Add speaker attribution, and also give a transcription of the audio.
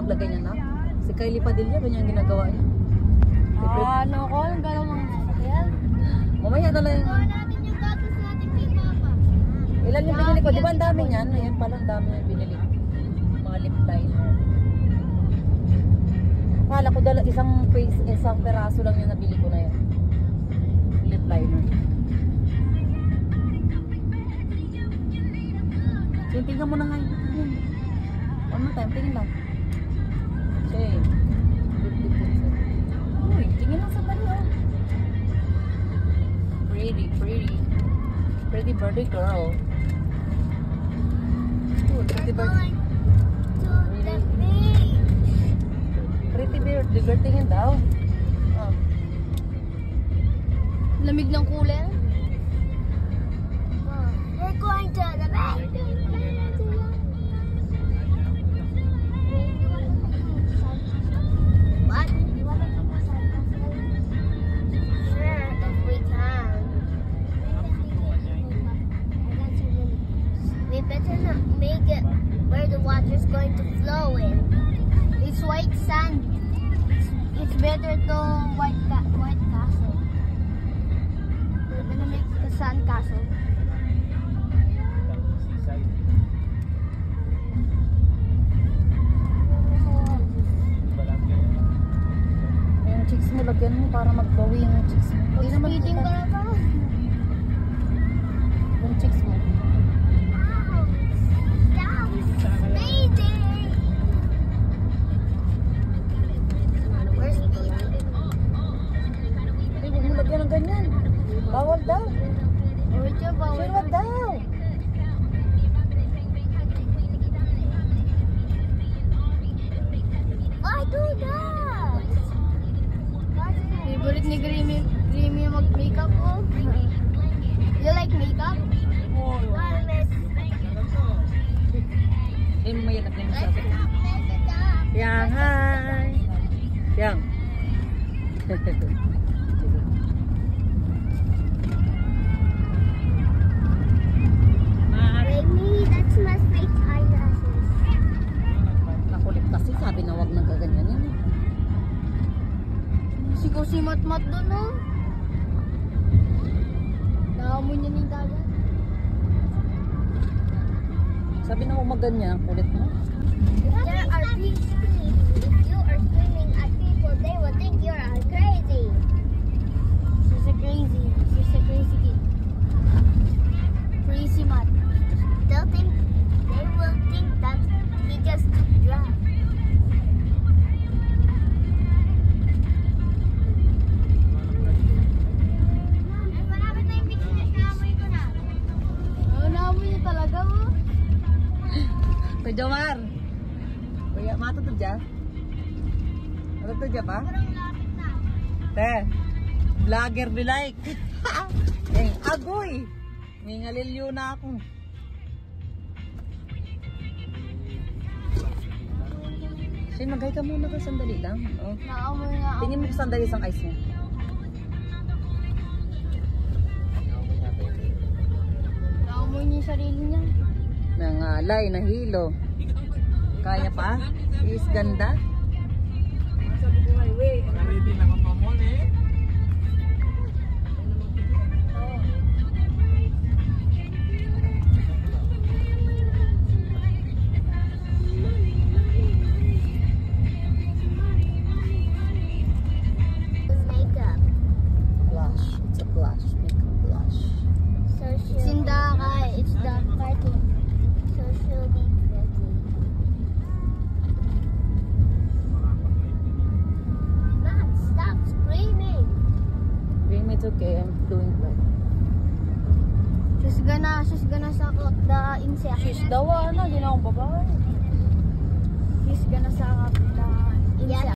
Speaker 1: naglagay niya na. Si Kylie Padilla, ganyan ginagawa niya.
Speaker 2: Ano ko? Ang galaw mga sasakyan.
Speaker 1: Mamaya na lang yung...
Speaker 2: natin yung gatas natin kay Papa.
Speaker 1: Ilan yung binili ko? Di ba ang dami niyan? Ayan pala, ang dami yung binili ko. Mga lip liner. Akala ko isang peraso lang yung nabili ko na yan. Lip liner. So, tingnan mo na nga yun. One more time, tingin lang. Okay. Uy, tingin lang sa bali, oh. Pretty, pretty. Pretty birthday girl. Ooh, pretty birthday. Pretty birthday girl, tingin daw. Oh.
Speaker 2: Lamig ng cooler. We're going to the bank. What? You want to come outside? Sure, if we can. We better not make it where the water's going to flow in. It's white sand. It's better to white castle. We're gonna make the sand castle.
Speaker 1: Chicks mo, lagyan mo para magbawi yung chicks mo.
Speaker 2: Speeding ka na ba?
Speaker 1: Yung chicks mo.
Speaker 2: We're speeding.
Speaker 1: Hindi, huwag mo lagyan ng ganyan. Bawal daw. Sure, wag daw.
Speaker 2: I do that. Favorite ni Creamy mag-makeup ko. You like makeup?
Speaker 1: Oh. Eh, mamaya na kayo sa akin. Yang, hi. Yang.
Speaker 2: Creamy, that's my fake eyelashes.
Speaker 1: Nakulit kasi, sabi na wag nang gaganyan yan.
Speaker 2: Sigaw si Matmat doon, no? Nakamoy niya ng dagat.
Speaker 1: Sabi na wag maganyan, kulit mo.
Speaker 2: There are people. If you are screaming at people, they will think you're crazy. She's a crazy. She's a crazy kid. Crazy Mat. They will think that he just took drugs.
Speaker 1: Kuya Jomar. Kuya, matutod dyan? Matutod dyan pa? Te, vlogger be like. Eh, agoy. May ngalilyo na ako. Shin, maghay ka muna ka sandali lang. Oh. Tingin mo sandali isang ice mo.
Speaker 2: Naamoy niya yung sarili niya.
Speaker 1: Nangalay, nahilo. Kaya pa? Is ganda?
Speaker 3: Sabi ko nga, ready na ka pa mo, eh.
Speaker 2: Makeup.
Speaker 1: Blush. It's a blush. Makeup blush.
Speaker 2: It's in the it's the cartoon. So she'll be pretty. Matt, stop screaming.
Speaker 1: Dream, it's okay. I'm doing right.
Speaker 2: She's gonna suck up the insect.
Speaker 1: She's daw, ano? Di na akong babae.
Speaker 2: She's gonna suck up the insect.